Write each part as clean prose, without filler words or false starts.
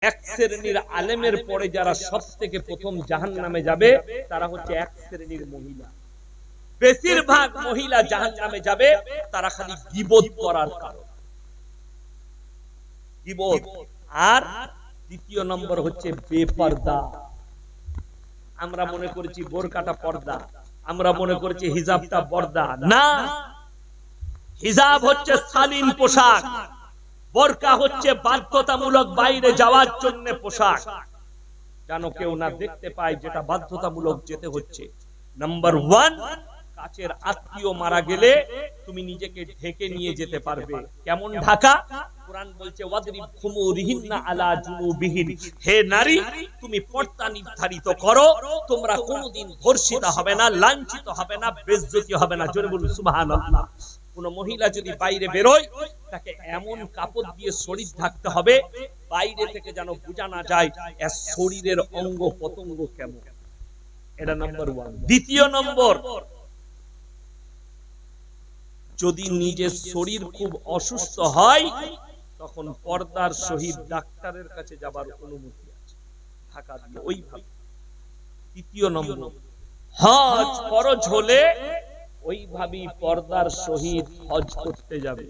এক শ্রেণীর আলেমের পরে যারা সবথেকে প্রথম জাহান্নামে যাবে তারা হচ্ছে এক শ্রেণীর মহিলা। বেশিরভাগ মহিলা জাহান্নামে যাবে তারা খালি গীবত করার কারণে। গীবত। আর দ্বিতীয় নম্বর হচ্ছে বেপরদা। আমরা মনে করেছি বোরকাটা পর্দা, আমরা মনে করেছি হিজাবটা পর্দা। না, হিজাব হচ্ছে শালীন পোশাক, বোরকা হচ্ছে বাধ্যতামূলক বাইরে যাওয়ার জন্য পোশাক, যেন কেউ না দেখতে পায় যেটা বাধ্যতামূলক যেতে হচ্ছে। নাম্বার 1, কাছের আত্মীয় মারা গেলে তুমি নিজেকে ঢেকে নিয়ে যেতে পারবে। কেমন ঢাকা? কুরআন বলছে ওয়াদরিব খুমুরিহিন্না আলা জুনুবিহিন, হে নারী তুমি পর্দা নির্ধারিত করো, তোমরা কোনোদিন ধর্ষিত হবে না, লাঞ্ছিত হবে না, বেইজ্জতি হবে না। জোরে বলুন সুবহানাল্লাহ। কোন মহিলা যদি বাইরে বেরোয় তাকে এমন কাপড় দিয়ে শরীর ঢাকতে হবে বাইরে থেকে যেন বোঝা না যায় এর শরীরের অঙ্গ পতঙ্গ কেমন। এটা নাম্বার 1। দ্বিতীয় নম্বর, যদি নিজের শরীর খুব অসুস্থ হয় তখন পর্দার সহিত ডাক্তারের কাছে যাবার অনুমতি আছে, ঢাকা দিয়ে ওইভাবে। তৃতীয় নম্বর, হজ ফরজ হলে ওইভাবেই পর্দার সহিত হজ করতে যাবে।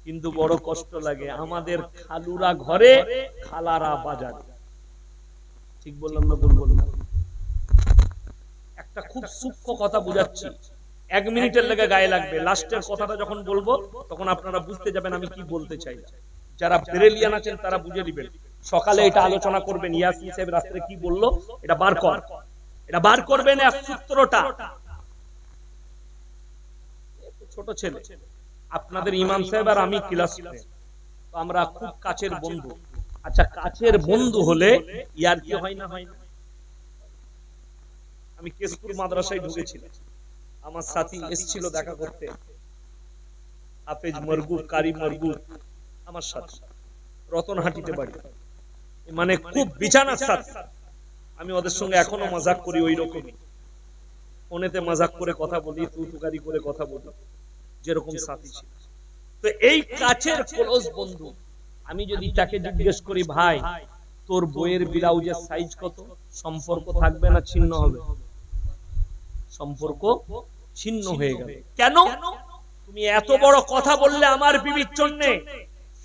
কিন্তু বড় কষ্ট লাগে, আমাদের খালুরা ঘরে, খালারা বাজারে। ঠিক বললাম না ভুল বললাম? একটা খুব সূক্ষ্ম কথা বুঝাচ্ছি, 1 মিনিটের লেগে গায়ে লাগবে। লাস্টের কথাটা যখন বলবো তখন আপনারা বুঝতে যাবেন আমি কি বলতে চাই। যারা ব্রেলিয়ান আছেন তারা বুঝে নেবেন। সকালে এটা আলোচনা করবেন, ইয়াসিন সাহেব রাত্রে কি বললো এটা বার কর, এটা বার করবেন এক সূত্রটা। ছোট ছেলে আপনাদের ইমাম সাহেব আর আমি ক্লাস, তো আমরা খুব কাছের বন্ধু। আচ্ছা, কাছের বন্ধু হলে ইয়ার কি হয় না? হয় না? আমি কেশপুর মাদ্রাসায় ঢুকেছিলাম, আমার সাথী এসেছিল দেখা করতে, হাফেজ মরগুব, কারি মরগুব আমার সাথে, রতনহাটিতে বাড়ি, মানে খুব বিছানার সাথে। আমি ওদের সঙ্গে এখনো মজাক করি, ওই রকমই ফোনেতে মজাক করে কথা বলি, তুতুকারি করে কথা বলি, যেরকম সাথী ছিল। তো এই কাছের ক্লোজ বন্ধু, আমি যদি তাকে জিজ্ঞেস করি ভাই তোর বইয়ের ব্লাউজের সাইজ কত, সম্পর্ক থাকবে না ছিন্ন হবে? সম্পর্ক ছিন্ন হয়ে গেল। কেন? তুমি এত বড় কথা বললে আমার বিবির জন্য,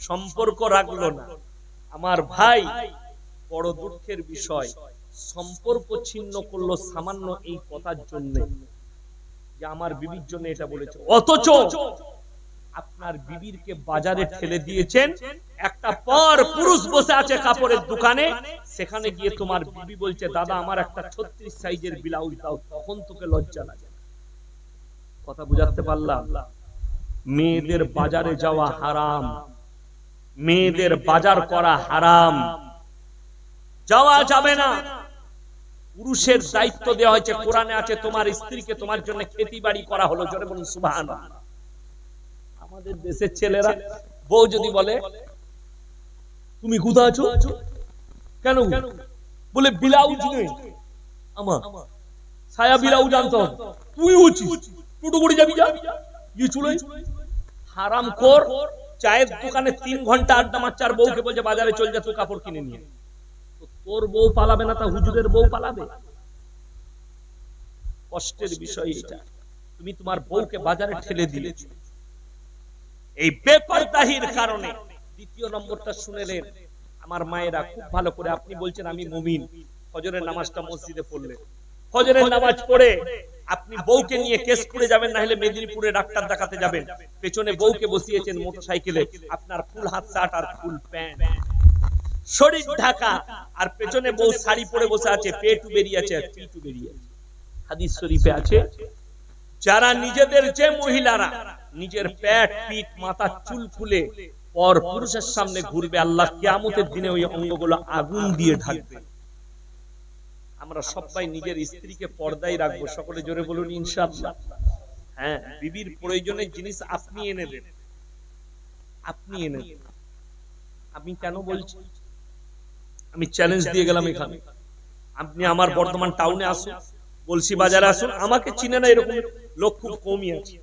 সম্পর্ক রাখলো না। আমার ভাই, বড় দুঃখের বিষয়, সম্পর্ক ছিন্ন করলো সামান্য এই কথার জন্য যে আমার বিবির জন্য এটা বলেছে। অথচ আপনার বিবিরকে বাজারে ঠেলে দিয়েছেন, একটা পর পুরুষ বসে আছে কাপড়ের দোকানে, সেখানে গিয়ে তোমার বিবি বলছে দাদা আমার একটা 36 সাইজের ব্লাউজ দাও, তখন তোকে লজ্জা লাগে। কথা বুঝাতে পারলাম? মেয়েদের বাজারে যাওয়া হারাম, মেয়েদের বাজার করা হারাম, যাওয়া যাবে না। পুরুষের দায়িত্ব দেওয়া হয়েছে, কোরআনে আছে তোমার স্ত্রীকে তোমার জন্য খেতি বাড়ি করা হলো। জোরে বলুন সুবহানাল্লাহ। আমাদের দেশের ছেলেরা বউ যদি বলে তুমি কোথায় আছো, কেন বলে ব্লাউজ নেই আমার, ছায়া ব্লাউজ আনতে হবে, তুই উচিত টোটো করে যাবি, যা গিয়ে চলে। হারাম খোর, চায়ের দোকানে 3 ঘন্টা আড্ডা মারছে আর বউকে বলছে বাজারে চল যা তুই কাপড় কিনে নিয়ে। তোর বউ পালাবে না তা হুজুরের বউ পালাবে? কষ্টের বিষয় এটা, তুমি তোমার বউকে বাজারে ঠেলে দিয়েছো এই বেপরদাহির কারণে। দ্বিতীয় নম্বরটা শুনেলেন আমার মায়েরা খুব ভালো করে। আপনি বলছেন আমি মুমিন, ফজরের নামাজটা মসজিদে পড়লেন, ফজরের নামাজ পড়ে আপনি বউকে নিয়ে কেস করে যাবেন, না হলে মেদিনীপুরে ডাক্তার দেখাতে যাবেন, পেছনে বউকে বসিয়েছেন মোটরসাইকেলে, আপনার ফুল হাত শার্ট আর ফুল প্যান্ট, শরীর ঢাকা, আর পেছনে বউ শাড়ি পরে বসে আছে, পেটু বেরিয়ে আছে, পিটু বেরিয়ে আছে। হাদিস শরীফে আছে যারা নিজেদের, যে মহিলারা নিজের পেট পিঠ মাথা চুল খুলে পর পুরুষের সামনে ঘুরবে, আল্লাহ কিয়ামতের দিনে ওই অঙ্গগুলো আগুন দিয়ে ঢাকবে। আমরা সবাই নিজের স্ত্রীকে পর্দায় রাখবো, সকলে জোরে বলুন ইনশাআল্লাহ। হ্যাঁ, বিবির প্রয়োজনের জিনিস আপনি এনে দেন, আপনি এনে দেন। আমি কেন বলছি, আমি চ্যালেঞ্জ দিয়ে গেলাম এখানে, আপনি আমার বর্ধমান টাউনে আসুন, গলসি বাজারে আসুন, আমাকে চিনে না এরকম লোক খুব কমই আছে।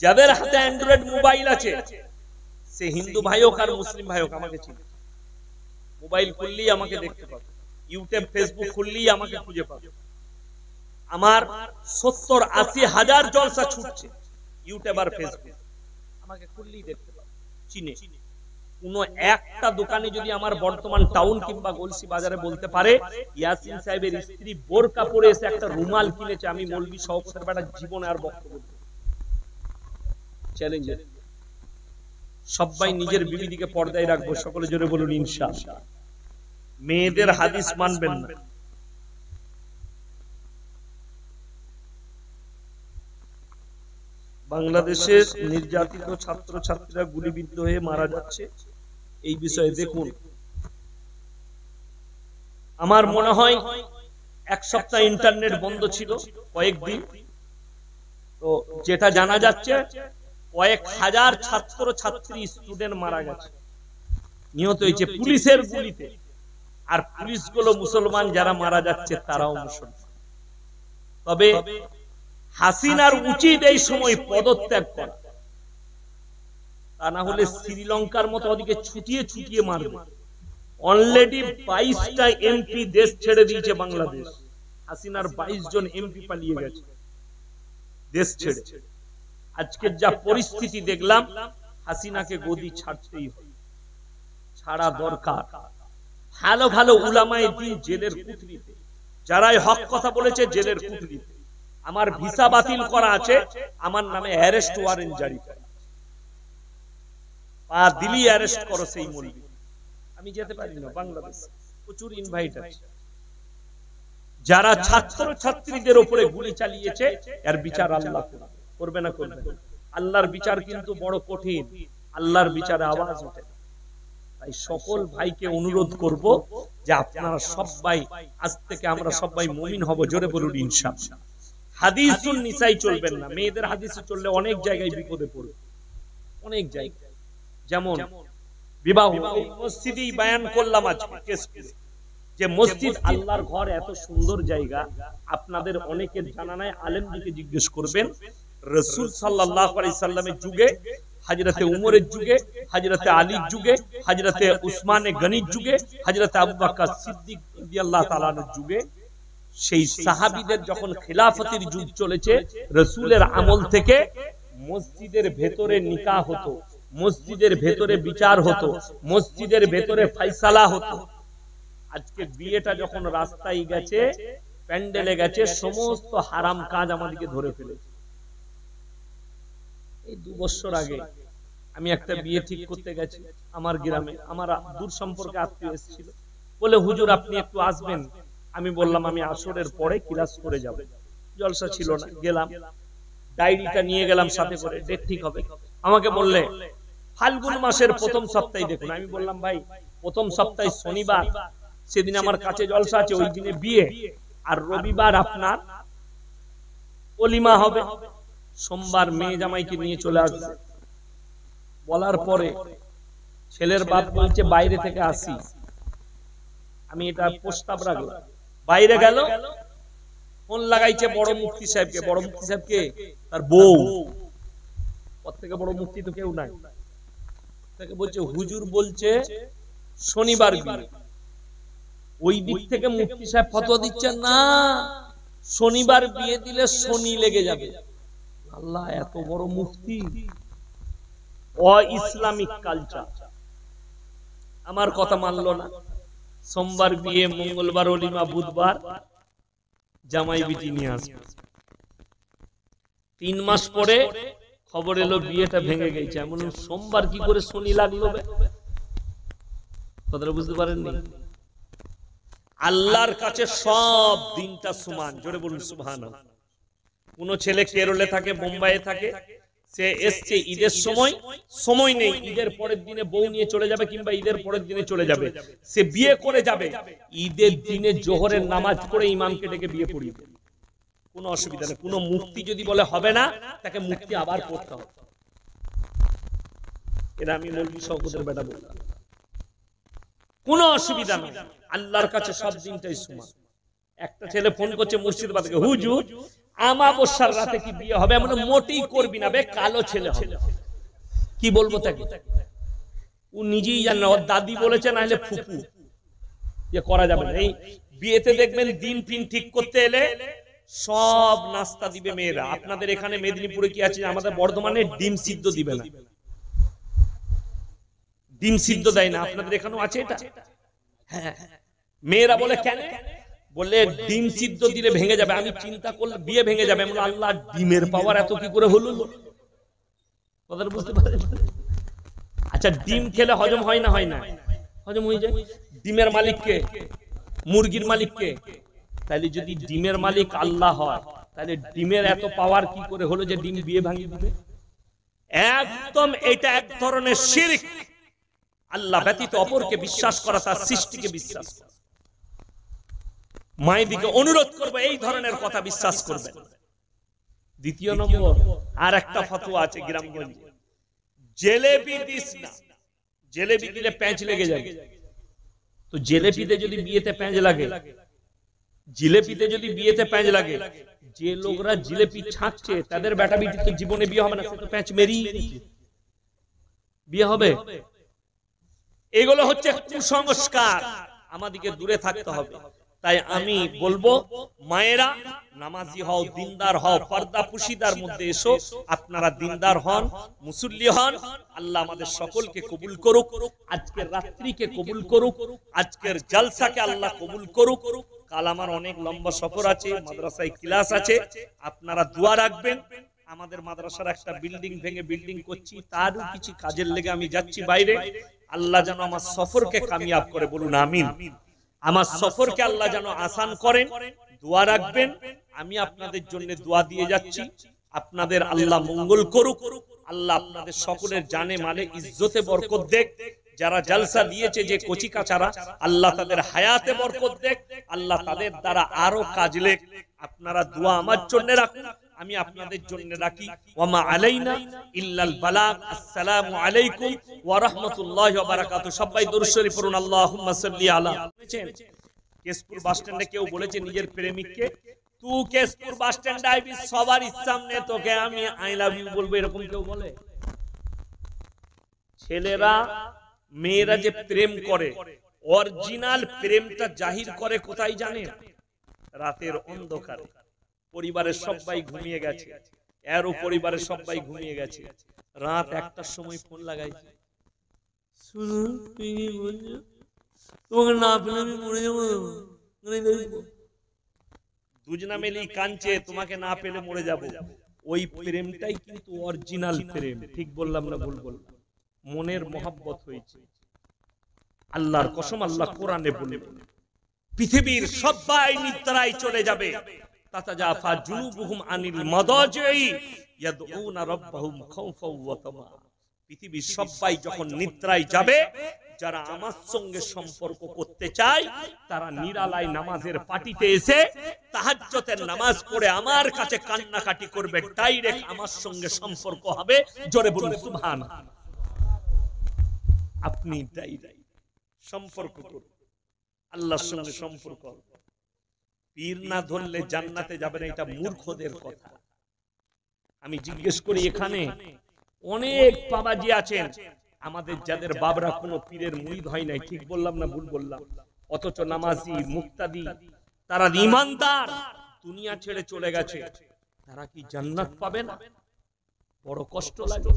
যাদের হাতে অ্যান্ড্রয়েড মোবাইল আছে সে হিন্দু ভাই হোক আর মুসলিম ভাই হোক আমাকে চিনে। মোবাইল খুললেই আমাকে দেখতে পাবে, ইউটিউব ফেসবুক খুললেই আমাকে খুঁজে পাবে। আমার 70-80 হাজার জলসা ছুটছে ইউটিউব আর ফেসবুক, আমাকে খুললেই দেখতে পাবে, চিনে। কোন একটা দোকানে যদি আমার বর্তমান টাউন কিংবা গলসি বাজারে বলতে পারে ইয়াসিন সাহেবের স্ত্রী বোরকা পরে এসে একটা রুমাল কিনেছে, আমি মৌলভী শওকতের বেটা জীবনে আর বক্তব্য চ্যালেঞ্জ। সবাই নিজের বিবিদিকে পর্দায় রাখবো, সকলে জোরে বলুন ইনশাআল্লাহ। মেয়েদের হাদিস মানবেন না। বাংলাদেশের নির্যাতিত ছাত্র ছাত্রীরা গুলিবিদ্ধ হয়ে মারা যাচ্ছে, এই বিষয়ে দেখুন। আমার মনে হয় এক সপ্তাহ ইন্টারনেট বন্ধ ছিল কয়েকদিন, তো যেটা জানা যাচ্ছে কয়েক হাজার ছাত্র ছাত্রী স্টুডেন্ট মারা গেছে, নিহত হয়েছে পুলিশের গুলিতে। আর পুলিশগুলো মুসলমান, যারা মারা যাচ্ছে তারাও মুসলমান। তবে হাসিনার উচিত এই সময় পদত্যাগ করা, তা না হলে শ্রীলঙ্কার মতো ওদিকে ছুটিয়ে ছুটিয়ে মারবে। অলরেডি 22টা এমপি দেশ ছেড়ে দিয়েছে বাংলাদেশ। হাসিনার 22 জন এমপি পালিয়ে গেছে দেশ ছেড়ে। আজকের যা পরিস্থিতি দেখলাম, হাসিনাকে গদি ছাড়তেই হবে, ছাড়া দরকার। ভালো ভালো উলামায়ে দ্বীন জেলের কুঠরিতে, যারাই হক কথা বলেছে জেলের কুঠরিতে। আমার ভিসা বাতিল করা আছে, আমার নামে অ্যারেস্ট ওয়ারেন্ট জারি করা, পা দিলি অ্যারেস্ট করো সেই মৌলবি। আমি যেতে পারি না বাংলাদেশ, প্রচুর ইনভাইট আছে। যারা ছাত্র ছাত্রীদের উপরে গুলি চালিয়েছে এর বিচার আল্লাহ করবে না করবে। আল্লাহর বিচার কিন্তু বড় কঠিন, আল্লাহর বিচারে আওয়াজ ওঠে। তাই সকল ভাইকে অনুরোধ করব যে আপনারা সবাই, আজ থেকে আমরা সবাই মুমিন হব, জোরে বলুন ইনশাআল্লাহ। হাদিসুন নিসাই চলবেন না, মেয়েদের হাদিসে চললে অনেক জায়গায় বিপদে পড়বে, অনেক জায়গায়। যেমন বিবাহ, মসজিদেই বয়ান করলাম আজকে কেশপুরে, যে মসজিদ আল্লাহর ঘর এত সুন্দর জায়গা, আপনাদের অনেকের জানা নাই, আলেমদিকে জিজ্ঞেস করবেন। রাসূল সাল্লাল্লাহু আলাইহি সাল্লামের যুগে, হযরতে উমরের যুগে, হযরতে আলীর যুগে, হযরতে উসমানে গনির যুগে, হযরতে আবু বকর সিদ্দিক রাদিয়াল্লাহু তাআলা আনহুর যুগে, সেই সাহাবীদের যখন খিলাফতের যুগ চলেছে, রাসূলের আমল থেকে মসজিদের ভেতরে নিকাহ হতো, মসজিদের ভেতরে বিচার হতো, মসজিদের ভেতরে ফয়সালা হতো। আজকে বিয়েটা যখন রাস্তায় গেছে, প্যান্ডেলে গেছে, সমস্ত হারাম কাজ আমাদেরকে ধরে ফেলেছে। এই 2 বছর আগে আমি একটা বিয়ে ঠিক করতে গেছি আমার গ্রামে, আমার দূর সম্পর্কে আত্মীয় এসেছিল, বলে হুজুর আপনি একটু আসবেন। আমি বললাম আমি আসরের পরে ক্লাস করে যাব, জলসা ছিল না, গেলাম, ডায়েরিটা নিয়ে গেলাম সাথে করে, ডেট ঠিক হবে। আমাকে বললে ফাল্গুন মাসের প্রথম সপ্তাহে দেখুন। আমি বললাম ভাই প্রথম সপ্তাহে শনিবার, সেদিন আমার কাছে জলসা আছে, ওই দিনে বিয়ে, আর রবিবার আপনার অলিমা হবে, সোমবার মেয়ে জামাইকে নিয়ে চলে আসবে। বলার পরে ছেলের বাপ বলছে বাইরে থেকে আসি, আমি এটা প্রস্তাব রাখলাম। বাইরে গেল, ফোন লাগাইছে বড় মুফতি সাহেবকে। বড় মুফতি সাহেবকে তার বউ, ওর থেকে বড় মুফতি তো কেউ নাই। তাকে বলছে হুজুর বলছে শনিবার বিয়ে। ওই দিক থেকে মুফতি সাহেব ফতোয়া দিচ্ছেন, না শনিবার বিয়ে দিলে শনি লেগে যাবে। আল্লাহ, এত বড় মুফতি! অ-ইসলামিক কালচার। আমার কথা মানলো না। সোমবার বিয়ে, মঙ্গলবার অলিমা, বুধবার জামাই বিটি নিয়ে আসবে। 3 মাস পরে খবর এলো বিয়েটা ভেঙে গেছে। এমন সোমবার কি করে শনি লাগলো? কথাটা বুঝতে পারেননি? আল্লাহর কাছে সব দিনটা সমান, জোরে বলুন সুবহানাল্লাহ। কোন ছেলে কেরলে থাকে, বোম্বাইয়ে থাকে, সে এসছে ঈদের সময়, সময় নেই, ঈদের পরের দিনে বউ নিয়ে চলে যাবে কিংবা ঈদের পরের দিনে চলে যাবে, সে বিয়ে করে যাবে, ঈদের দিনে জোহরের নামাজ পড়ে ইমামকে ডেকে বিয়ে পড়িয়ে দেবে, কোনো অসুবিধা নেই। কোনো মুক্তি যদি বলে হবে না, তাকে মুক্তি আবার করতে হবে। এটা আমি মৌলভী শওকতের বেটা বললাম, কোনো অসুবিধা নেই। আল্লাহর কাছে সব দিনটাই সমান। একটা ছেলে ফোন করছে মুর্শিদাবাদ থেকে, হুজুর আমাবস্যার রাতে কি বিয়ে হবে? আমরা মোটেই করবি না বে, কালো ছেলে হবে। কি বলবো তাকে? ও নিজেই জানে না, ওর দাদি বলেছে না হলে ফুপু, যে করা যাবে না। এই বিয়েতে দেখবেন দিন ফিন ঠিক করতে এলে সব নাস্তা দিবে মেয়েরা। আপনাদের এখানে মেদিনীপুরে কি আছে? আমাদের বর্ধমানে ডিম সিদ্ধ দিবে না, ডিম সিদ্ধ দেয় না। আপনাদের এখানেও আছে এটা? হ্যাঁ, মেয়েরা বলে কেন? বলে ডিম সিদ্ধ দিলে ভেঙে যাবে। আমি চিন্তা করলে বিয়ে ভেঙে যাবে। আল্লাহ, ডিমের পাওয়ার এত কি করে হলো? কথা বুঝতে পারেন? আচ্ছা, ডিম খেলে হজম হয় না? হয় না, হজম হয়ে যায়। ডিমের মালিক কে? মুরগির মালিক কে? তাহলে যদি ডিমের মালিক আল্লাহ হয়, তাহলে ডিমের এত পাওয়ার কি করে হলো যে ডিম বিয়ে ভাঙিয়ে দিবে? একদম এটা এক ধরনের শিরক। আল্লাহ ব্যতীত অপরকে বিশ্বাস করা, তার সৃষ্টিকে বিশ্বাস করা। মায়েদিকে অনুরোধ করবো এই ধরনের কথা বিশ্বাস করবেন। দ্বিতীয় নম্বর, আর একটা ফতোয়া আছে গ্রামগঞ্জে, জেলেবি দিস না। জেলেবি দিলে প্যাঁচ লেগে যাবে। তো জেলেবিতে যদি বিয়েতে প্যাঁচ লাগে, জিলেপিতে যদি বিয়েতে প্যাঁচ লাগে, যে লোকরা জিলেপি ছাঁকছে তাদের বেটা বেটি তো জীবনে বিয়ে হবে না, সে তো প্যাঁচ মেরিয়ে বিয়ে হবে। এগুলো হচ্ছে কুসংস্কার, আমাদেরকে দূরে থাকতে হবে। তাই আমি বলবো, মায়েরা নামাজি হও, দিনদার হও, পর্দা পুশিদার মধ্যে এসো। আপনারা দিনদার হন, মুসল্লি হন। আল্লাহ আমাদের সকলকে কবুল করুক, আজকের রাত্রিকে কবুল করুক, আজকের জালসাকে আল্লাহ কবুল করুক। কাল আমার অনেক লম্বা সফর আছে, মাদ্রাসায় ক্লাস আছে, আপনারা দোয়া রাখবেন। আমাদের মাদ্রাসার একটা বিল্ডিং ভেঙে বিল্ডিং করছি, তারও কিছু কাজের লেগে আমি যাচ্ছি বাইরে। আল্লাহ যেন আমার সফরকে কামিয়াব করে, বলুন আমিন। আমার সফরকে আল্লাহ যেন আসান করেন, দোয়া রাখবেন। আমি আপনাদের জন্য দোয়া দিয়ে যাচ্ছি, আপনাদের আল্লাহ মঙ্গল করুক। আল্লাহ আপনাদের সকলের জানে মালে ইজ্জতে বরকত দেখ। যারা জলসা দিয়েছে, যে কচি কাচারা, আল্লাহ তাদের হায়াতে বরকত দেখ। আল্লাহ তাদের দ্বারা আরো কাজ লেখ। আপনারা দোয়া আমার জন্য রাখুন, আমি আপনাদের জন্য রাখি। ওয়ামা আলাইনা ইল্লাল বালাগ। আসসালামু আলাইকুম ওয়া রাহমাতুল্লাহি ওয়া বারাকাতুহু। সবাই দরুদ শরীফ পড়ুন, আল্লাহুম্মা সাল্লি আলা। কেশপুর বাস স্ট্যান্ডে কেউ বলেছে নিজের প্রেমিককে, তুই কেশপুর বাস স্ট্যান্ডে আইবি, সবার সামনে তোকে আমি আই লাভ ইউ বলবো, এরকম কেউ বলে? ছেলেরা মেয়েরা যে প্রেম করে, অরিজিনাল প্রেমটা জাহির করে কোথায় জানেন? রাতের অন্ধকারে। পরিবারের সবাই ঘুমিয়ে গেছে, এরও পরিবারের সবাই ঘুমিয়ে গেছে, রাত 1টার সময় ফোন লাগাইছে, তোমাকে না পেলে আমি মরে যাবো। দুজনা মিলেই কাঁদছে, তোমাকে না পেলে মরে যাবো। ওই প্রেমটাই কিন্তু অরিজিনাল প্রেম। ঠিক বললাম না ভুল বললাম? মনের মহব্বত হয়েছে। আল্লাহর কসম, আল্লাহ কোরআনে বলে, পৃথিবীর সবাই নিদ্রায় চলে যাবে, তাতাজাফা জুনুবুহুম আনিল মাদাজি ইয়াদউনা রাব্বাহুম খাউফাও ওয়া তামা। পৃথিবীর সবাই যখন নিদ্রায় যাবে, যারা আমার সঙ্গে সম্পর্ক করতে চায় তারা নিরালায় নামাজের পাটিতে এসে তাহাজ্জুদের নামাজ পড়ে আমার কাছে কান্নাকাটি করবে, ডাইরেক্ট আমার সঙ্গে সম্পর্ক হবে। জোরে বলুন সুবহানাল্লাহ। আপনি ডাইরেক্ট সম্পর্ক করুন, আল্লাহর সঙ্গে সম্পর্ক। পীর না ধরলে জান্নাতে যাবে না, এটা মূর্খদের কথা। আমি জিজ্ঞেস করি, এখানে অনেক বাবাজি আছেন আমাদের, যাদের বাবরা কোনো পীরের মুরিদ হয় নাই। ঠিক বললাম না ভুল বললাম? অথচ নামাজি, মুক্তাদি, তারা ঈমানদার, দুনিয়া ছেড়ে চলে গেছে। তারা কি জান্নাত পাবে না? বড় কষ্ট লাগে।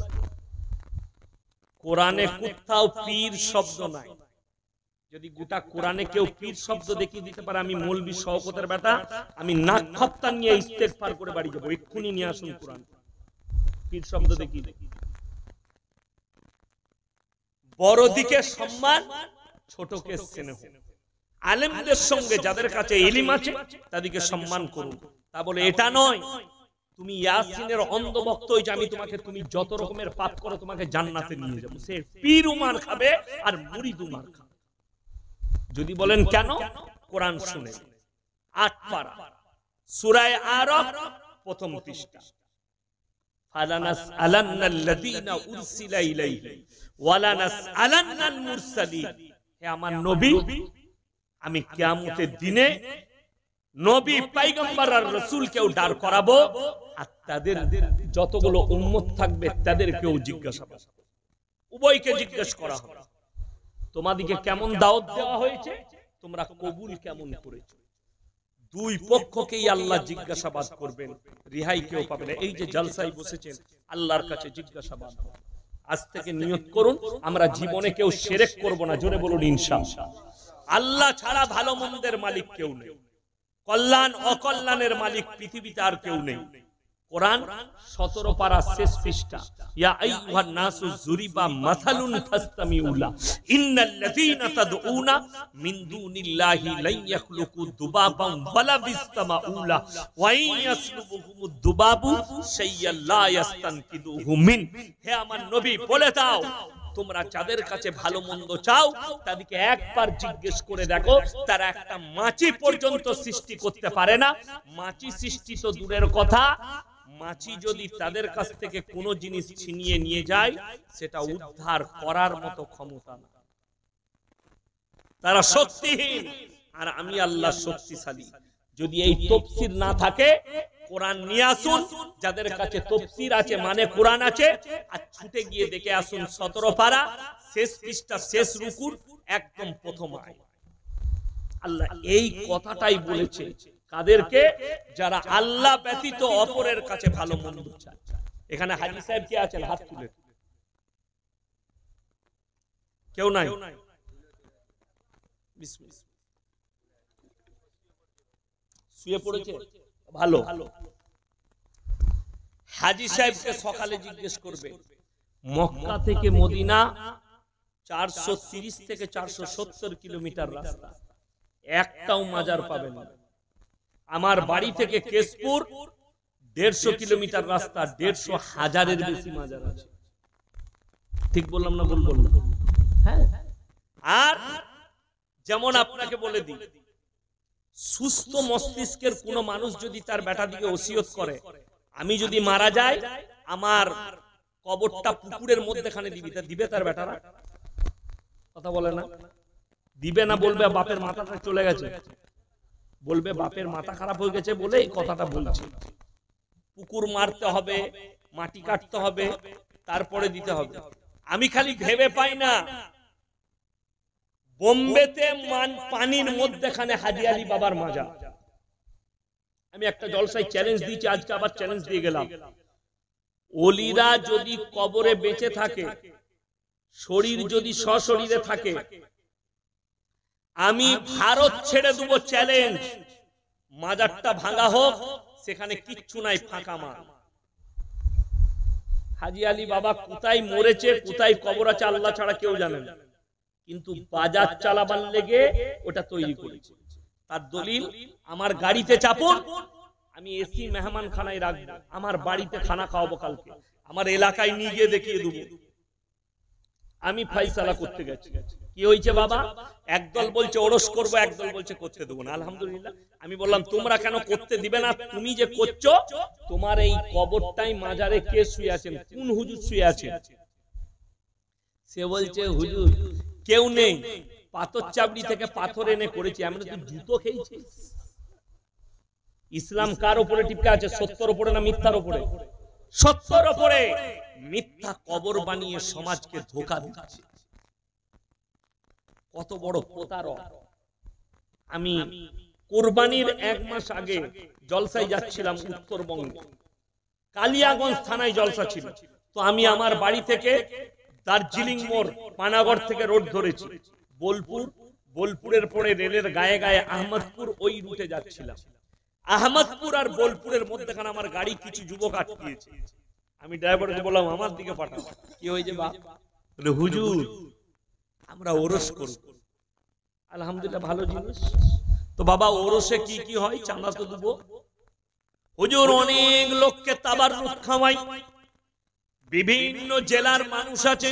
কোরআনে কোথাও পীর শব্দ নাই। যদি গোটা কোরআনে কেউ পীর শব্দ দেখিয়ে দিতে পারে, আমি মৌলবি শওকতের বেটা, আমি নাক খপ্তা নিয়ে ইস্তেগফার করে বাড়ি যাবো। এক্ষুনি নিয়ে আসুন কোরআন, পীর শব্দ দেখিয়ে। বড় দিকে সম্মান, ছোটকে স্নেহ। আলেমদের সঙ্গে যাদের কাছে ইলম আছে তাদেরকে সম্মান করুন। তা বলে এটা নয় তুমি ইয়াসিনের অন্ধভক্ত হয়ে যে আমি তোমাকে, তুমি যত রকমের পাপ করো তোমাকে জান্নাতে নিয়ে যাবো। সে পীর উমার খাবে আর মুরিদ উমার খাবে। যদি বলেন কেন, কোরআন শুনে 8 পারা সূরা আরাফ প্রথম পৃষ্ঠা, ফালানাসআলান্নাল্লাযীনা উরসিলা ইলাইহি ওয়ালানাসআলান্নাল মুরসালিন। হে আমার নবী, আমি কিয়ামতের দিনে নবী, পয়গম্বর আর রাসূলকেও দাঁড় করাবো, আর তাদের যতগুলো উম্মত থাকবে তাদেরকেও জিজ্ঞাসা, উভয়কে জিজ্ঞেস করা হবে। তোমাদিকে কেমন দাওয়াত দেওয়া হয়েছে, তোমরা কবুল কেমন করেছো। দুই পক্ষকেই আল্লাহ জিজ্ঞাসাবাদ করবেন, রিহাই কেউ পাবে না। এই যে জলসায় বসেছেন, আল্লাহর কাছে জিজ্ঞাসাবাদ। আজ থেকে নিয়ত করুন, আমরা জীবনে কেউ শিরক করব না। জোরে বলুন ইনশাআল্লাহ। আল্লাহ ছাড়া ভালো মন্দের মালিক কেউ নেই, কল্যাণ অকল্যাণের মালিক পৃথিবীতে আর কেউ নেই। কোরআন 17 পারা শেষ পৃষ্ঠা, ইয়া আইয়ুহান নাসু যুরিবা মাসালুন ফাসতামিউলা ইন্নাল্লাযীনা তাদউনা মিন দুনিল্লাহি লা ইয়াখলুকু দুবাবান ওয়ালা বিসতামাউলা ওয়া ইয়াসলুবুহুমুদ দুবাবু শাইয়ান লা ইয়াস্তানকিদুহু মিন। হে আমার নবী, বলে দাও, তোমরা যাদের কাছে ভালো মন্দ চাও তাদেরকে একবার জিজ্ঞেস করে দেখো, তারা একটা মাছি পর্যন্ত সৃষ্টি করতে পারে না। মাছি সৃষ্টি তো দূরের কথা, মাছি যদি তাদের কাছ থেকে কোনো জিনিস ছিনিয়ে নিয়ে যায়, সেটা উদ্ধার করার মতো ক্ষমতা না। তারা শক্তিহীন, আর আমি আল্লাহ শক্তিশালী। যদি এই তাফসীর না থাকে, কোরআন নিয়ে আসুন। যাদের কাছে তাফসীর আছে, মানে কোরআন আছে, আর ছুটে গিয়ে দেখে আসুন 17 পারা শেষ পৃষ্ঠা, শেষ রুকুর একদম প্রথম আয়াত। আল্লাহ এই কথাটাই বলেছে কাদেরকে? যারা আল্লাহ ব্যতীত অপরের কাছে ভালো মন্দ চায়। এখানে হাজী সাহেব কে আছেন? হাত তুলে। কেউ নাই? বিসমিল্লাহ। শুয়ে পড়েছে? ভালো। হাজী সাহেবকে সকালে জিজ্ঞেস করবে, মক্কা থেকে মদিনা 430 থেকে 470 কিলোমিটার রাস্তা, একটাও মাজার পাবেন না। আমার বাড়ি থেকে কেশপুর 150 কিলোমিটার রাস্তা, 150,000-এর বেশি মাজার আছে। ঠিক বললাম না ভুল বললাম? হ্যাঁ। আর যেমন আপনাকে বলে দিই, সুস্থ মস্তিষ্কের কোন মানুষ যদি তার বেটা দিকে ওসিয়ত করে, আমি যদি মারা যাই আমার কবরটা পুকুরের মধ্যেখানে দিবি, তা দিবে তার বেটারা? কথা বলে না? দিবে না, বলবে বাপের মাথাটা চলে গেছে, বলবে বাপের মাথা খারাপ হয়ে গেছে বলে এই কথাটা বলছি। পুকুর মারতে হবে, মাটি কাটতে হবে, তারপরে দিতে হবে। আমি খালি ভেবে পাই না, বোম্বেতে পানির মধ্যেখানে হাজী আলী বাবার মাজার। আমি একটা জলসায় চ্যালেঞ্জ দিয়েছি, আজকে আবার চ্যালেঞ্জ দিয়ে গেলাম। ওলিরা যদি কবরে বেঁচে থাকে, শরীর যদি সশরীরে থাকে, আমি ভারত ছেড়ে দেব চ্যালেঞ্জ, মাজারটা ভাঙা হোক, সেখানে কিচ্ছু নাই, ফাঁকা মাঠ। হাজী আলী বাবা কোথায় মরেছে, কোথায় কবর আছে, আল্লাহ ছাড়া কেউ জানে না। কিন্তু বাজার চালাবার লেগে ওটা তৈরি করেছে। তার দলিল, আমার গাড়িতে চাপুন, আমি এসি মেহমান খানায় রাখবো, আমার বাড়িতে খানা খাওয়াবো কালকে, আমার এলাকায় নিয়ে গিয়ে দেখিয়ে দেবো। আমি ফাইসালা করতে গেছি। কি হয়েছে বাবা? একদল বলছে ওরস করবো, একদল বলছে করতে দেবো না। আলহামদুলিল্লাহ। আমি বললাম তোমরা কেন করতে দিবে না? তুমি যে করছো, তোমার এই কবরটাই মাজারে কে শুয়ে আছেন? কোন হুজুর শুয়ে আছেন? সে বলছে হুজুর কেউ নেই, পাথর চাবড়ি থেকে পাথর এনে করেছি। আমরা তো জুতো খেয়েছি। ইসলাম কার উপরে টিপকে আছে? সত্যের উপরে না মিথ্যার উপরে? সত্যের উপরে। মিথ্যা কবর বানিয়ে সমাজকে ধোঁকা দিচ্ছে। কত বড় প্রতারক! আমি কুরবানির 1 মাস আগে জলসায় যাচ্ছিলাম উত্তরবঙ্গে, কালিয়াগঞ্জ থানায় জলসা ছিল। তো আমি আমার বাড়ি থেকে দার্জিলিং মোড়, পানাগড় থেকে রোড ধরেছি বোলপুর, বোলপুরের পরে রেলের গায়ে গায়ে আহমদপুর, ওই রুটে যাচ্ছিলাম। আহমদপুর আর বোলপুরের মধ্যখানে আমার গাড়ি কিছু যুবক আটকিয়েছে। আমি ড্রাইভারকে বললাম আমার দিকে পাঠাও। কি হয়েছে বাপ? বলে হুজুর আমরা ওরস করব। আলহামদুলিল্লাহ, ভালো জিনিস তো। বাবা ওরসে কি কি হয়? চাঁদা তো দেবো। হুজুর অনেক লোককে তাবাররুক খাওয়াই, বিভিন্ন জেলার মানুষ আছে,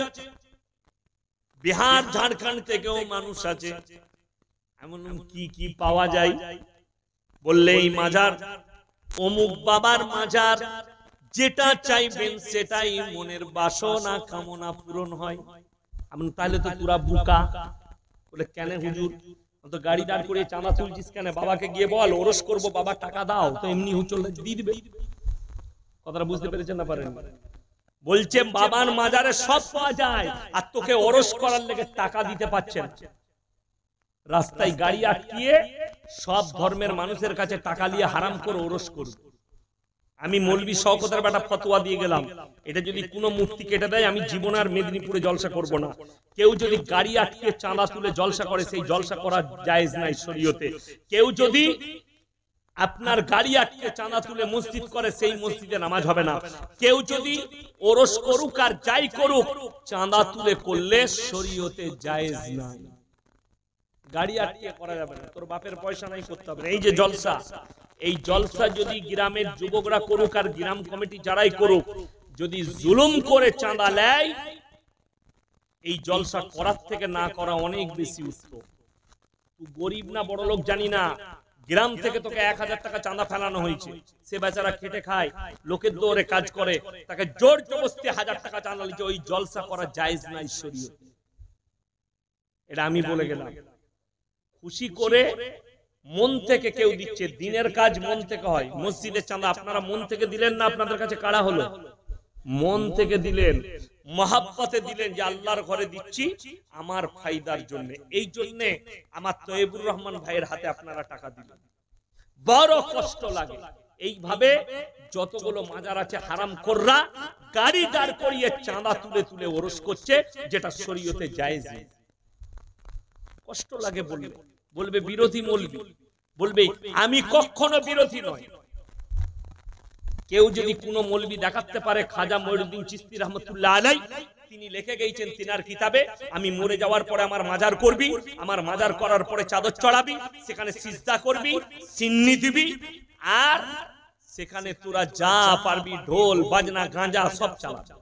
বিহার ঝাড়খণ্ড থেকেও মানুষ আছে। এমন কি কি পাওয়া যায়? বললে এই মাজার অমুক বাবার মাজার, যেটা চাইবেন সেটাই মনের বাসনা কামনা পূরণ হয়। আমি তাহলে তো পুরা বুকা। বলে কেন হুজুর? তো গাড়ি দাঁড় করে চাঁদা তুলছিস কেন? বাবাকে গিয়ে বল ওরস করবো, বাবা টাকা দাও। তো এমনি হুচল দিয়ে দিবে। কথাটা বুঝতে পেরেছেন না পারেন? বলছে বাবার মাজারে সব পাওয়া যায়, আর তোকে ওরস করার লেগে টাকা দিতে পারছেন। রাস্তায় গাড়ি আটকিয়ে সব ধর্মের মানুষের কাছে টাকা নিয়ে হারাম করে ওরস করবে। আমি মৌলভী শওকতের বেটা ফতোয়া দিয়ে গেলাম, এটা যদি কোনো মুফতি কেটে দেয় আমি জীবনে আর মেদিনীপুরে জলসা করব না। কেউ যদি গাড়ি আটকে চাঁদা তুলে জলসা করে, সেই জলসা করা জায়েজ নাই শরীয়তে। কেউ যদি আপনার গাড়ি আটকে চাঁদা তুলে মসজিদ করে, সেই মসজিদে নামাজ হবে না। কেউ যদি ওরস করুক আর যাই করুক, চাঁদা তুলে করলে শরীয়তে জায়েজ নাই। গাড়ি আটকে করা যাবে না, তোর বাপের পয়সা নাই করতে হবে না। এই যে জলসা, এই জলসা যদি গ্রামের যুবকরা করুক আর গ্রাম কমিটি যারাই করুক, যদি জুলুম করে চাঁদা নেয়, এই জলসা করার থেকে না করা অনেক বেশি উত্তম। তুই গরিব না বড় লোক জানি না, গ্রাম থেকে তোকে 1000 টাকা চাঁদা ফেলানো হয়েছে, সে বেচারা খেটে খায়, লোকের দৌড়ে কাজ করে, তাকে জোর জবরদস্তি 1000 টাকা চাঁদা লিখে, ওই জলসা করা জায়েজ নাই শরীয়তে। এটা আমি বলে গেলাম। খুশি করে মন থেকে কেউ দিচ্ছে, দিনের কাজ মন থেকে হয়। মসজিদের চাঁদা আপনারা মন থেকে দিলেন না, আপনাদের কাছে কাড়া হলো? মন থেকে দিলেন, মহাব্বতে দিলেন যে আল্লাহর ঘরে দিচ্ছি আমার ফায়দার জন্য। এই জন্য আমার তৈবুর রহমান ভাইয়ের হাতে আপনারা টাকা দিলেন, বড় কষ্ট লাগে। এইভাবে যতগুলো মাজার আছে হারামখোররা গাড়ি দাঁড় করিয়ে চাঁদা তুলে তুলে ওরস করছে, যেটা শরীয়তে জায়েজ নেই। কষ্ট লাগে বলবে, বলবে বিরোধী মৌলবী, বলবে আমি কখনো বিরোধী নই। কেউ যদি কোনো মৌলবী দেখাতে পারে, খাজা মঈনুদ্দিন চিশতি রহমাতুল্লাহ আলাইহি তিনি লিখে গেছেন তিনার কিতাবে, আমি মরে যাওয়ার পরে আমার মাজার করবি, আমার মাজার করার পরে চাদর চড়াবি, সেখানে সিজদা করবি, সিন্নি দিবি, আর সেখানে তোরা যা পারবি ঢোল বাজনা গাঁজা সব চালাবি।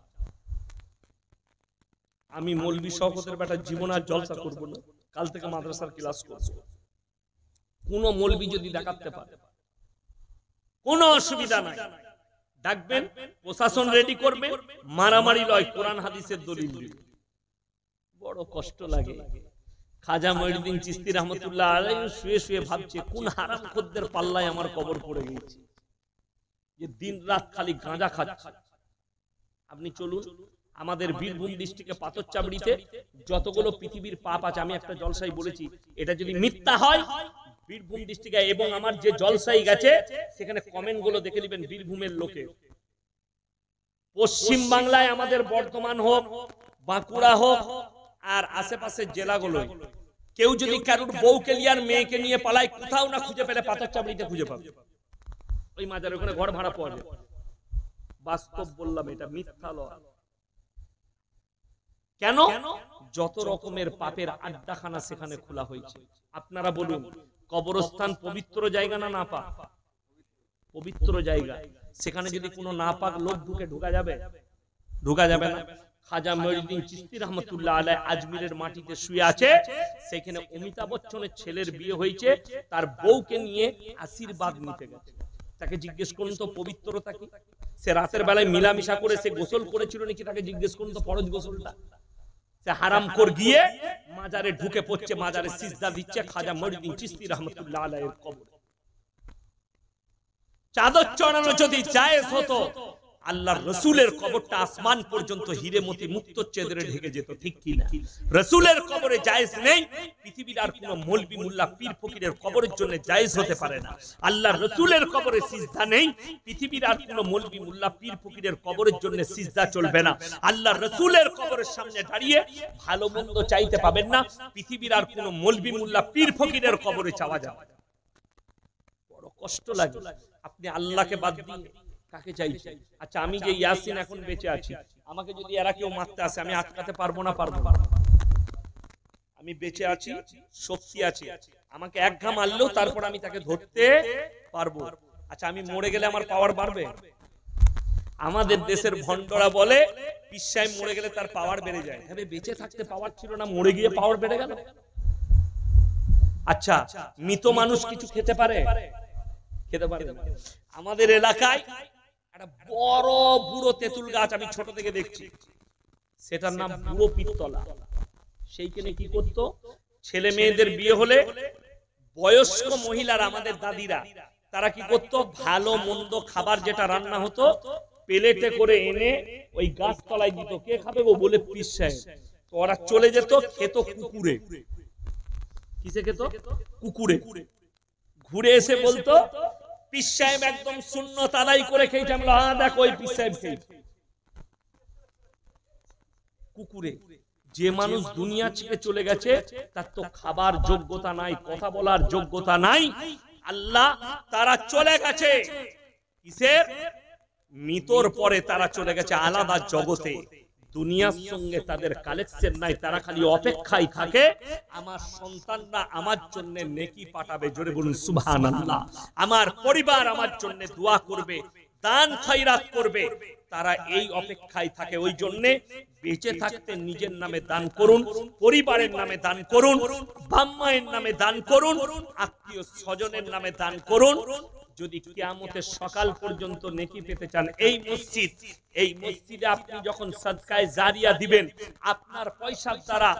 আমি মৌলভী শওকতের বেটা জীবন আর জলসা করব না, কাল থেকে মাদ্রাসার ক্লাস করব। কোন মৌলভী যদি দেখাতে পারে কোনো অসুবিধা নাই, ডাকবেন, প্রশাসন রেডি করবে, মারামারি লয়, কোরআন হাদিসের দলিল দিবে। বড় কষ্ট লাগে। খাজা মঈনুদ্দিন চিশতি রহমাতুল্লাহ আলাইহি শুয়ে শুয়ে ভাবছে, কোন হারামখোরদের পাল্লায় আমার কবর পড়ে গেছে, যে দিন রাত খালি গাঁজা খাচ্ছে। আপনি চলুন আমাদের বীরভূম ডিস্ট্রিক্টে পাথরচাবড়িতে যতগুলো পৃথিবীর পাপ আছে, আমি একটা জলসাই বলেছি, এটা যদি মিথ্যা হয় বীরভূম ডিস্ট্রিক্টে, এবং আমার যে জলসাই গেছে সেখানে কমেন্ট গুলো দেখে নেবেন বীরভূমের লোকে। পশ্চিম বাংলায় আমাদের বর্ধমান হোক, বাঁকুড়া হোক, আর আশেপাশের জেলাগুলো, কেউ যদি কারুর বউকে নিয়ে আর মেয়েকে নিয়ে পালায়, কোথাও না খুঁজে পেলে পাথরচাবড়িতে খুঁজে পাবে। ওই মাজার ওখানে ঘর ভাড়া পাওয়া যায়। বাস্তব বললাম, এটা মিথ্যা নয়। কেন? যত রকমের পাপের আড্ডাখানা সেখানে খোলা হয়েছে। আপনারা বলুন, কবরস্থান পবিত্র জায়গা না নাপাক? পবিত্র জায়গা। সেখানে যদি কোনো নাপাক লোক ঢুকা যাবে? ঢুকা যাবে না। খাজা মঈনুদ্দিন চিশতি রহমাতুল্লাহ আলাইহি আজমিরের মাটিতে শুয়ে আছে, সেখানে অমিতাভ বচ্চনের ছেলের বিয়ে হয়েছে, তার বউকে নিয়ে আশীর্বাদ নিতে গেছে। তাকে জিজ্ঞেস করুন তো পবিত্রতা কি? সে রাতের বেলায় মিলামিশা করে সে গোসল করেছিল নাকি? তাকে জিজ্ঞেস করুন তো ফরজ গোসলটা। সে হারামখোর গিয়ে মাজারে ঢুকে পড়ছে, মাজারে সিজদা দিচ্ছে খাজা মঈনুদ্দিন চিশতি রহমাতুল্লাহ আলাইহির কবরে। চাদর চড়ানো যদি জায়েজ হতো, আল্লাহর রাসূলের কবরটা আসমান পর্যন্ত হীরে মতি মুক্ত চেদরে ঢেকে যেত, ঠিক কি না? রাসূলের কবরে জায়েজ নেই, পৃথিবীর আর কোনো মৌলবি মোল্লা পীর ফকিরের কবরের জন্য জায়েজ হতে পারে না। আল্লাহর রাসূলের কবরে সিজদা নেই, পৃথিবীর আর কোনো মৌলবি মোল্লা পীর ফকিরের কবরের জন্য সিজদা চলবে না। আল্লাহর রাসূলের কবরের সামনে দাঁড়িয়ে ভালো মন্দ চাইতে পাবেন না, পৃথিবীর আর কোনো মৌলবি মোল্লা পীর ফকিরের কবরে চাওয়া যাবে। বড় কষ্ট লাগে। আপনি আল্লাহকে বাদ দিয়ে কাকে চাইছেন? আচ্ছা, আমি যে ইয়াসিন এখন বেঁচে আছি, আমাকে যদি এরা কেউ মারতে আসে, আমি আটকাতে পারবো না? পারবো। আমি বেঁচে আছি, শক্তি আছে, আমাকে এক ঘা মারলেও তারপর আমি তাকে ধরতে পারবো। আচ্ছা, আমি মরে গেলে আমার পাওয়ার বাড়বে? আমাদের দেশের ভণ্ডরা বলে পীর সাহেব মরে গেলে তার পাওয়ার বেড়ে যায়। তবে বেঁচে থাকতে পাওয়ার ছিল না, মরে গিয়ে পাওয়ার বেড়ে গেল। আচ্ছা, মৃত মানুষ কিছু খেতে পারে? খেতে পারে না। আমাদের এলাকায় একটা বড় বুড়ো তেঁতুল গাছ আমি ছোট থেকে দেখছি, সেটার নাম বুড়ো পিত্তলা। সেইখানে কি করত, ছেলে মেয়েদের বিয়ে হলে বয়স্ক মহিলারা, আমাদের দাদিরা, তারা কি করত, ভালো মন্দ খাবার যেটা রান্না হতো প্লেটে করে এনে ওই গাছতলায় দিত। কে খাবে গো? বলে পীর সাহেব। তো ওরা চলে যেত, খেত কুকুরে। কিসে খেত? কুকুরে। ঘুরে এসে বলতো পীর সাহেব একদম সুন্নত আদায় করে খেয়েছে। আমরা হ্যাঁ দেখো ওই পীর সাহেব খেয়েছে কুকুরে। যে মানুষ দুনিয়া ছেড়ে চলে গেছে তার তো খাবার যোগ্যতা নাই, কথা বলার যোগ্যতা নাই। আল্লাহ তারা চলে গেছে কিসের? মৃত্যুর পরে তারা চলে গেছে আলাদা জগতে। দুনিয়ার সঙ্গে তাদের কালেকশন নাই। তারা খালি অপেক্ষায় থাকে আমার সন্তানরা আমার জন্য নেকি পাঠাবে। জোরে বলুন সুবহানাল্লাহ। আমার পরিবার আমার জন্য দোয়া করবে, দান খয়রাত করবে। তারা এই অপেক্ষায় থাকে। ওই জন্য বেঁচে থাকতে নিজের নামে দান করুন, পরিবারের নামে দান করুন, বাম্মায়ের নামে দান করুন, আত্মীয় স্বজনের নামে দান করুন। যদি কিয়ামতের সকাল পর্যন্ত নেকি পেতে চান, এই মসজিদে আপনি যখন সাদকায়ে জারিয়া দিবেন, আপনার পয়সার দ্বারা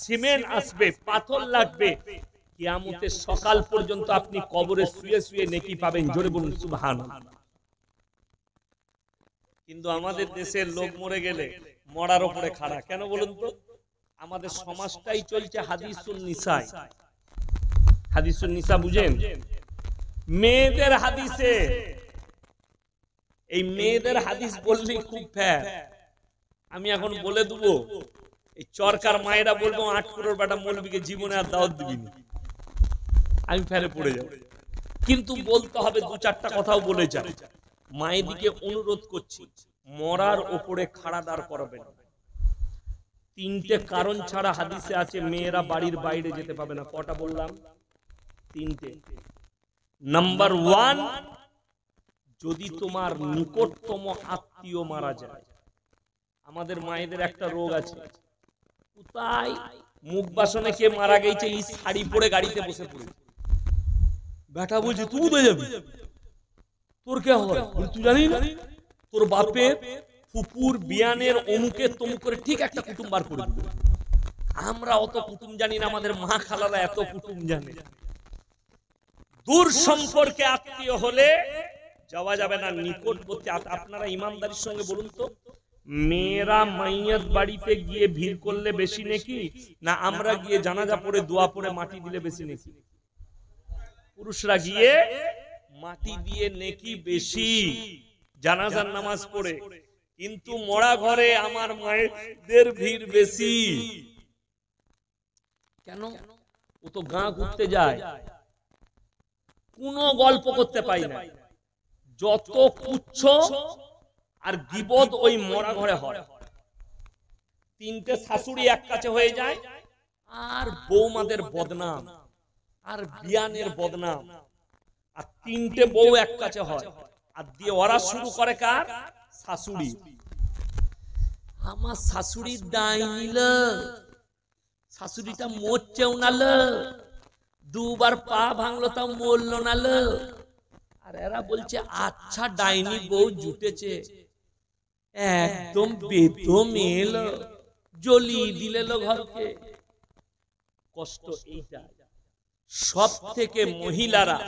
সিমেন্ট আসবে, পাথর লাগবে, কিয়ামতের সকাল পর্যন্ত আপনি কবরে শুয়ে শুয়ে নেকি পাবেন। জোরে বলুন সুবহানাল্লাহ। কিন্তু আমাদের দেশের লোক মরে গেলে মরার উপরে খাড়া। কেন বলুন তো? আমাদের সমাজটাই চলছে হাদিসুন নিসায়। হাদিসুন নিসা বুঝেন? মেয়েদের হাদিসে। এই মেয়েদের হাদিস বললেই খুব ফ্যার। আমি এখন বলে দেবো, এই চরকার মায়েরা বলবো 8 করোড় বেটা মৌলবীকে জীবনে আর দাওয়াত দিবি না। আমি ফেরে পড়ে যাব। কিন্তু বলতে হবে, 2-4টা কথাও বলে যাই। মায়েদিকে অনুরোধ করছি, মরার ওপরে খাড়া দাঁড় করাবেন। 3টে কারণ ছাড়া হাদিসে আছে মেয়েরা বাড়ির বাইরে যেতে পাবে না। কটা বললাম? 3টে। নাম্বার 1, যদি তোমার নিকটতম আত্মীয় মারা যায়। আমাদের মায়েদের একটা রোগ আছে, কোথায় মুখ বাসনে কে মারা গেছে এই শাড়ি পরে গাড়িতে বসে পড়ে। বেটা বলছি তুই তো যাবি, তোর কে হয়? তুই জানি না তোর বাপের ফুপুর বিয়ানের অমুকের তমুকের ঠিক একটা কুটুম বার করে দিবে। আমরা অত কুটুম জানি না, আমাদের মা খালারা এত কুটুম জানে। দূর সম্পর্কে আত্মীয় হলে যাওয়া যাবে না, নিকটবর্তী। আপনারা ইমানদারির সঙ্গে বলুন তো, মেয়েরা মাইয়াত বাড়িতে গিয়ে ভিড় করলে বেশি নেকি, না আমরা গিয়ে জানাজা পড়ে দোয়া পড়ে মাটি দিলে বেশি নেকি? পুরুষরা গিয়ে মাটি দিয়ে নেকি বেশি, জানাজার নামাজ পড়ে। কিন্তু মরা ঘরে আমার মায়েদের ভিড় বেশি। কেন? ও তো গাঁ ঘুরতে যায়, কোনো গল্প করতে পাই না। যত কুচ্ছ আর গীবত ওই মরা ঘরে হয়। 3টে শাশুড়ি এক কাছে হয়ে যায়, আর বৌমাদের বদনাম, আর বিয়ানের বদনাম, আর 3টে বউ এক কাছে হয়। আর দিয়ে ওরা শুরু করে কার? শাশুড়ি। আমার শাশুড়ি ডাইনি ল, শাশুড়িটা মরছেও না ল, 2বার পা ভাঙলো তাও মরলো না ল। আর এরা বলছে আচ্ছা ডাইনি বউ জুটেছে, একদম বেদম এলো, জ্বলিয়ে দিলে ঘরকে। কষ্ট এইটা। সব থেকে মহিলারা